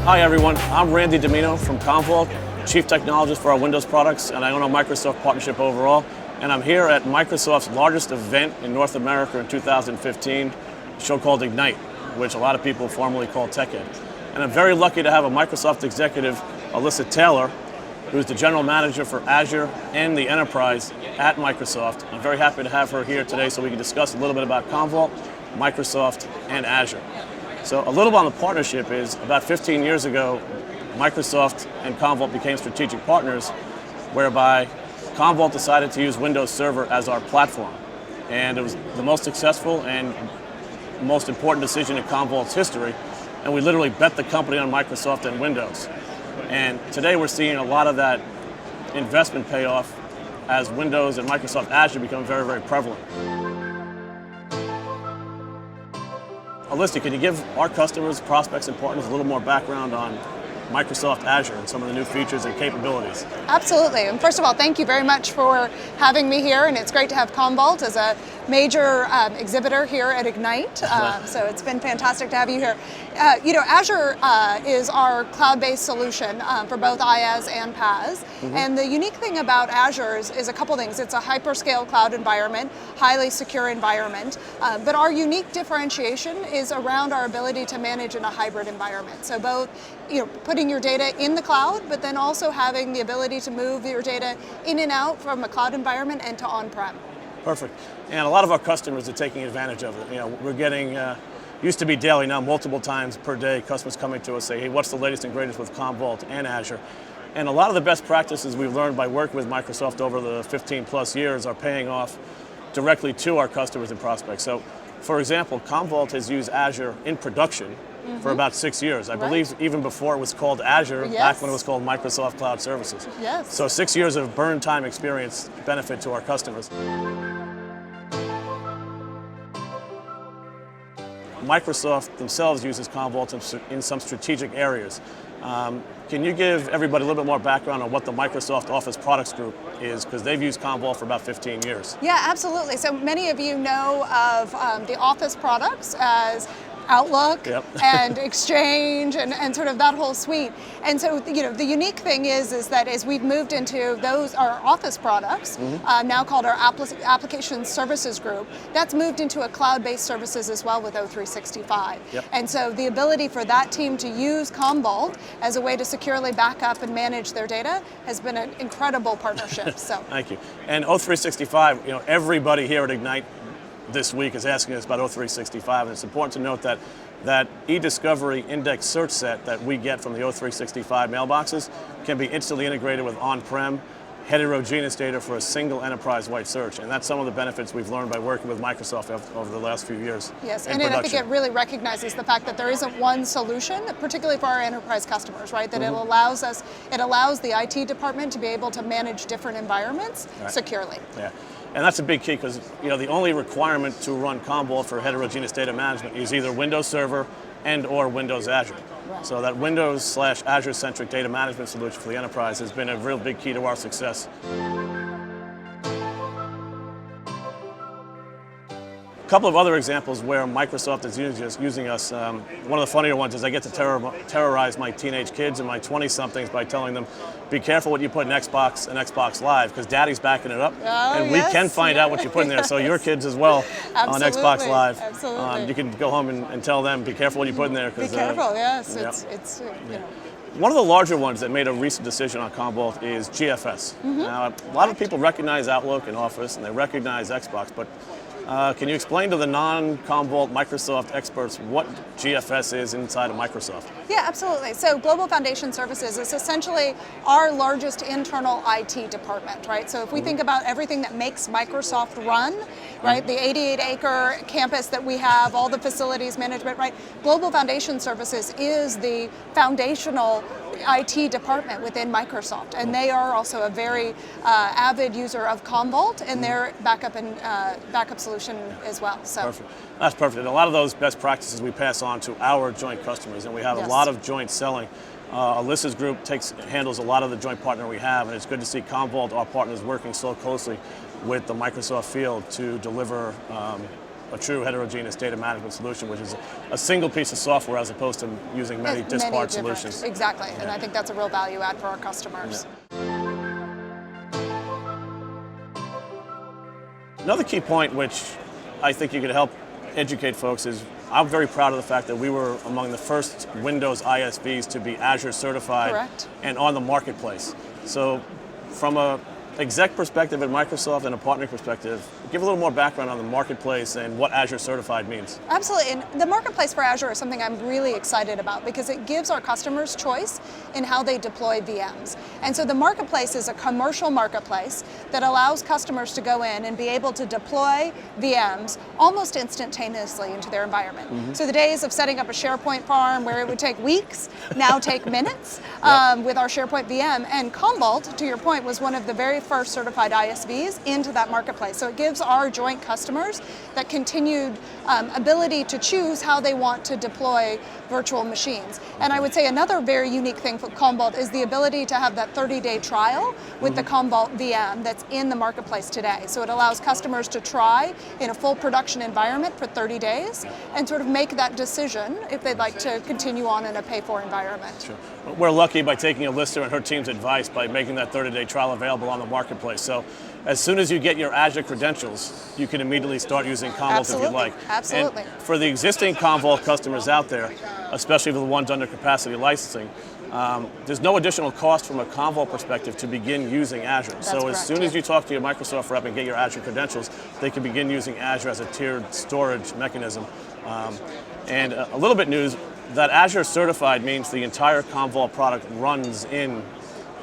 Hi everyone, I'm Randy Meno from Commvault, Chief Technologist for our Windows products, and I own a Microsoft partnership overall. And I'm here at Microsoft's largest event in North America in 2015, a show called Ignite, which a lot of people formerly call TechEd. And I'm very lucky to have a Microsoft executive, Alysa Taylor, who's the General Manager for Azure and the Enterprise at Microsoft. I'm very happy to have her here today so we can discuss a little bit about Commvault, Microsoft, and Azure. So a little bit on the partnership is, about 15 years ago, Microsoft and Commvault became strategic partners, whereby Commvault decided to use Windows Server as our platform. And it was the most successful and most important decision in Commvault's history. And we literally bet the company on Microsoft and Windows. And today we're seeing a lot of that investment pay off as Windows and Microsoft Azure become very, very prevalent. Alysa, can you give our customers, prospects, and partners a little more background on Microsoft Azure and some of the new features and capabilities? Absolutely. And first of all, thank you very much for having me here. And it's great to have Commvault as a major exhibitor here at Ignite. So it's been fantastic to have you here. Azure is our cloud-based solution for both IaaS and PaaS. Mm-hmm. And the unique thing about Azure is a couple things. It's a hyperscale cloud environment, highly secure environment. But our unique differentiation is around our ability to manage in a hybrid environment. So both putting your data in the cloud, but then also having the ability to move your data in and out from a cloud environment and to on-prem. Perfect. And a lot of our customers are taking advantage of it. We're getting, used to be daily, now multiple times per day, customers coming to us say, hey, what's the latest and greatest with Commvault and Azure? And a lot of the best practices we've learned by working with Microsoft over the 15 plus years are paying off directly to our customers and prospects. So, for example, Commvault has used Azure in production for about 6 years. I believe even before it was called Azure, back when it was called Microsoft Cloud Services. Yes. So 6 years of burn time experience benefit to our customers. Microsoft themselves uses Commvault in some strategic areas. Can you give everybody a little bit more background on what the Microsoft Office Products Group is? Because they've used Commvault for about 15 years. Yeah, absolutely. So many of you know of the Office products as Outlook and Exchange and sort of that whole suite. And so, the unique thing is that as we've moved into our Office products, now called our Application Services Group, that's moved into a cloud-based services as well with O365. And so the ability for that team to use Commvault as a way to securely back up and manage their data has been an incredible partnership. So thank you. And O365, everybody here at Ignite this week is asking us about O365, and it's important to note that e-discovery index search set that we get from the O365 mailboxes can be instantly integrated with on-prem heterogeneous data for a single enterprise-wide search, and that's some of the benefits we've learned by working with Microsoft over the last few years. Yes, and I think it really recognizes the fact that there isn't one solution, particularly for our enterprise customers, right? That it allows the IT department to be able to manage different environments securely. Yeah. And that's a big key because the only requirement to run Commvault for heterogeneous data management is either Windows Server and or Windows Azure. Right. So that Windows/Azure-centric data management solution for the enterprise has been a real big key to our success. A couple of other examples where Microsoft is using us. One of the funnier ones is I get to terrorize my teenage kids and my 20-somethings by telling them, be careful what you put in Xbox and Xbox Live, because Daddy's backing it up, and we can find out what you put in there. So your kids as well on Xbox Live. Absolutely. You can go home and tell them, be careful what you put in there. Be careful, yes. It's One of the larger ones that made a recent decision on Commvault is GFS. Now, a lot of people recognize Outlook and Office, and they recognize Xbox, but can you explain to the non-Commvault Microsoft experts what GFS is inside of Microsoft? Yeah, absolutely. So Global Foundation Services is essentially our largest internal IT department, right? So if we think about everything that makes Microsoft run, right, the 88-acre campus that we have, all the facilities management, right? Global Foundation Services is the foundational IT department within Microsoft, and they are also a very avid user of Commvault and their backup solution as well. So perfect. That's perfect. And a lot of those best practices we pass on to our joint customers, and we have a lot of joint selling. Alysa's group handles a lot of the joint partner we have, and it's good to see Commvault, our partners, working so closely with the Microsoft field to deliver a true heterogeneous data management solution, which is a single piece of software as opposed to using many disparate solutions. Exactly, and I think that's a real value add for our customers. Another key point which I think you could help educate folks is I'm very proud of the fact that we were among the first Windows ISVs to be Azure certified. Correct. And on the marketplace. So from a exec perspective at Microsoft and a partner perspective, give a little more background on the marketplace and what Azure certified means. Absolutely, and the marketplace for Azure is something I'm really excited about because it gives our customers choice in how they deploy VMs. And so the marketplace is a commercial marketplace that allows customers to go in and be able to deploy VMs almost instantaneously into their environment. So the days of setting up a SharePoint farm where it would take weeks now take minutes with our SharePoint VM. And Commvault, to your point, was one of the very first certified ISVs into that marketplace. So it gives our joint customers that continued ability to choose how they want to deploy virtual machines. And I would say another very unique thing for Commvault is the ability to have that 30-day trial with the Commvault VM that's in the marketplace today. So it allows customers to try in a full production environment for 30 days and sort of make that decision if they'd like to continue on in a pay-for environment. Sure. We're lucky by taking Alysa and her team's advice by making that 30-day trial available on the marketplace. So as soon as you get your Azure credentials, you can immediately start using Commvault if you like. Absolutely. And for the existing Commvault customers out there, especially for the ones under capacity licensing, there's no additional cost from a Commvault perspective to begin using Azure. That's so correct, as soon as you talk to your Microsoft rep and get your Azure credentials, they can begin using Azure as a tiered storage mechanism. And a little bit news, that Azure certified means the entire Commvault product runs in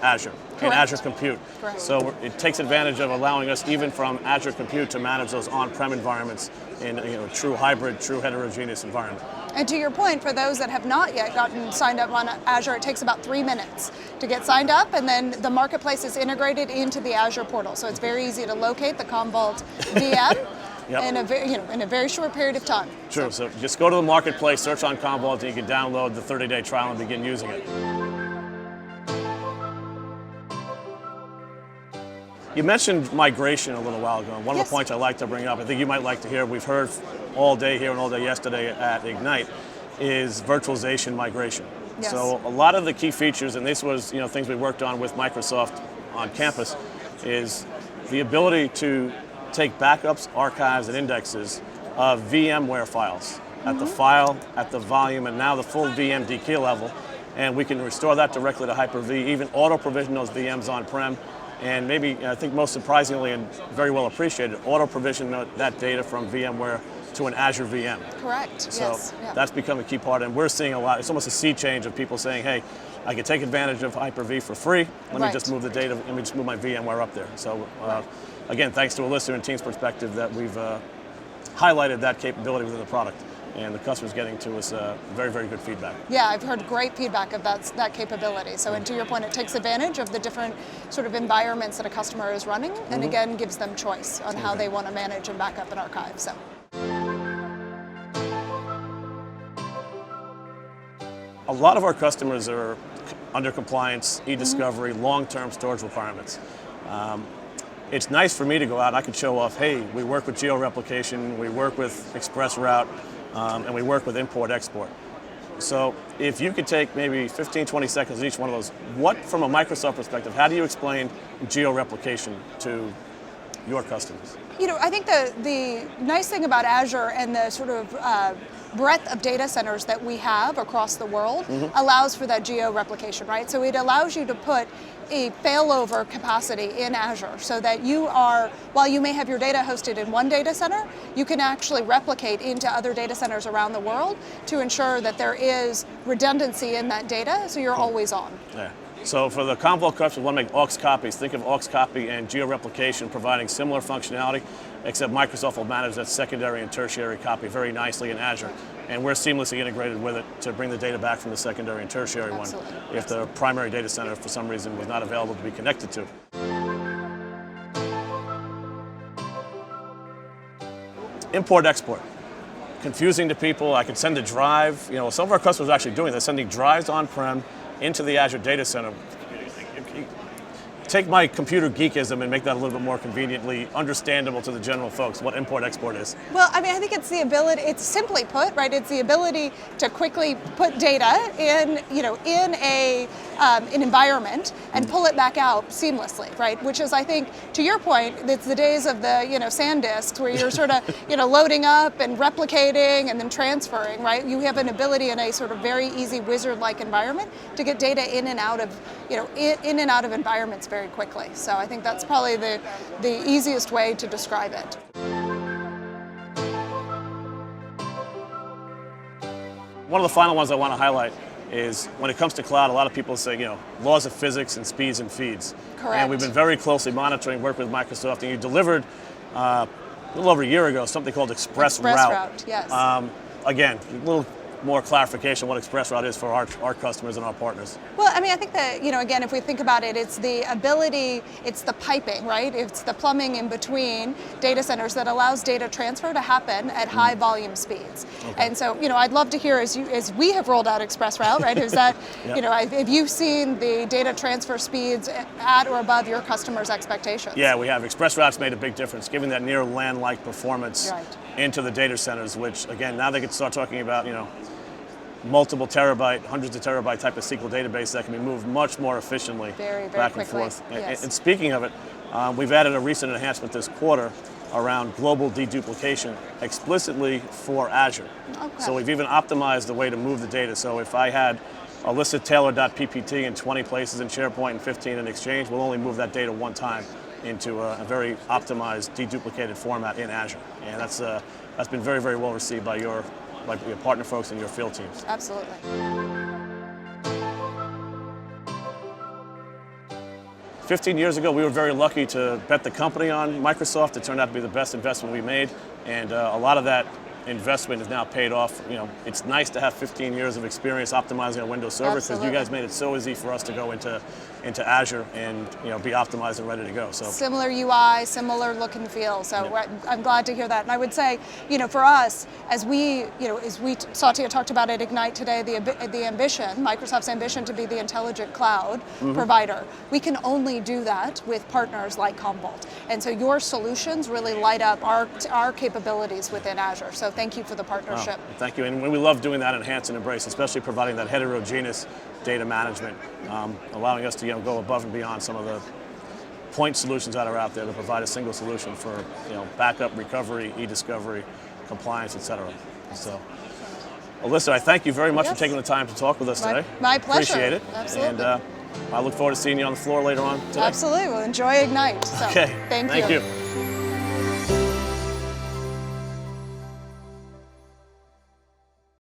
Azure. In Azure Compute. Correct. So it takes advantage of allowing us, even from Azure Compute, to manage those on-prem environments in a true hybrid, true heterogeneous environment. And to your point, for those that have not yet gotten signed up on Azure, it takes about 3 minutes to get signed up, and then the marketplace is integrated into the Azure portal. So it's very easy to locate the Commvault VM in a very short period of time. True. So just go to the marketplace, search on Commvault, and you can download the 30-day trial and begin using it. You mentioned migration a little while ago, and one of the points I like to bring up, I think you might like to hear, we've heard all day here and all day yesterday at Ignite, is virtualization migration. Yes. So a lot of the key features, and this was things we worked on with Microsoft on campus, is the ability to take backups, archives, and indexes of VMware files at the file, at the volume, and now the full VM key level, and we can restore that directly to Hyper-V, even auto-provision those VMs on-prem. And maybe, I think most surprisingly and very well appreciated, auto-provision that data from VMware to an Azure VM. Correct, so that's become a key part, and we're seeing a lot, it's almost a sea change of people saying, hey, I can take advantage of Hyper-V for free, let me just move the data, let me just move my VMware up there. So again, thanks to Alysa and team's perspective that we've highlighted that capability within the product. And the customer's getting to us very, very good feedback. Yeah, I've heard great feedback of that capability. So, and to your point, it takes advantage of the different sort of environments that a customer is running, and again, gives them choice on how they want to manage and back up and archive. So. A lot of our customers are under compliance, e-discovery, long-term storage requirements. It's nice for me to go out, I could show off, hey, we work with geo-replication, we work with ExpressRoute, and we work with import-export. So if you could take maybe 15, 20 seconds in each one of those, what, from a Microsoft perspective, how do you explain geo-replication to your customers? I think the nice thing about Azure and the sort of breadth of data centers that we have across the world allows for that geo-replication, right? So it allows you to put a failover capacity in Azure so that you are, while you may have your data hosted in one data center, you can actually replicate into other data centers around the world to ensure that there is redundancy in that data so you're always on. Yeah. So for the Commvault customers who want to make aux copies, think of aux copy and geo-replication providing similar functionality, except Microsoft will manage that secondary and tertiary copy very nicely in Azure. And we're seamlessly integrated with it to bring the data back from the secondary and tertiary one if the primary data center for some reason was not available to be connected to. Import-export. Confusing to people. I could send a drive. Some of our customers are actually doing this, sending drives on-prem into the Azure data center. take my computer geekism and make that a little bit more conveniently understandable to the general folks, what import-export is. Well, I mean, I think it's the ability, it's simply put, right? It's the ability to quickly put data in, in an environment and pull it back out seamlessly, right? Which is, I think, to your point, it's the days of the, sand disks where you're sort of, loading up and replicating and then transferring, right? You have an ability in a sort of very easy wizard-like environment to get data in and out of, in and out of environments very quickly. So I think that's probably the easiest way to describe it. One of the final ones I want to highlight is when it comes to cloud, a lot of people say, laws of physics and speeds and feeds. Correct. And we've been very closely monitoring, work with Microsoft, and you delivered a little over a year ago something called Express Route. Yes. Again, a little more clarification what Express Route is for our customers and our partners. Well, I mean, I think that, again, if we think about it, it's the ability, it's the piping, right? It's the plumbing in between data centers that allows data transfer to happen at high volume speeds. Okay. And so, I'd love to hear as we have rolled out Express Route, right? Is that, yep. Have you seen the data transfer speeds at or above your customers' expectations? Yeah, we have. Express Route's made a big difference, giving that near LAN-like performance into the data centers, which, again, now they can start talking about, multiple terabyte, hundreds of terabyte type of SQL database that can be moved much more efficiently very back quickly. And forth. Yes. And speaking of it, we've added a recent enhancement this quarter around global deduplication explicitly for Azure. Okay. So we've even optimized the way to move the data. So if I had Alysa Taylor.ppt in 20 places in SharePoint and 15 in Exchange, we'll only move that data one time into a very optimized, deduplicated format in Azure. And that's been very, very well received by your partner folks and your field teams. Absolutely. 15 years ago, we were very lucky to bet the company on Microsoft. It turned out to be the best investment we made, and a lot of that investment is now paid off. It's nice to have 15 years of experience optimizing a Windows server, because you guys made it so easy for us to go into Azure and be optimized and ready to go. So similar UI, similar look and feel. So I'm glad to hear that. And I would say, for us, as we Satya talked about at Ignite today, the ambition, Microsoft's ambition to be the intelligent cloud provider. We can only do that with partners like Commvault. And so your solutions really light up our capabilities within Azure. So thank you for the partnership. Oh, thank you. And we love doing that enhance and embrace, especially providing that heterogeneous data management, allowing us to go above and beyond some of the point solutions that are out there to provide a single solution for backup, recovery, e-discovery, compliance, etc. So, Alysa, I thank you very much for taking the time to talk with us today. My pleasure. Appreciate it. Absolutely. And I look forward to seeing you on the floor later on today. Absolutely. We'll enjoy Ignite. So, okay. Thank you.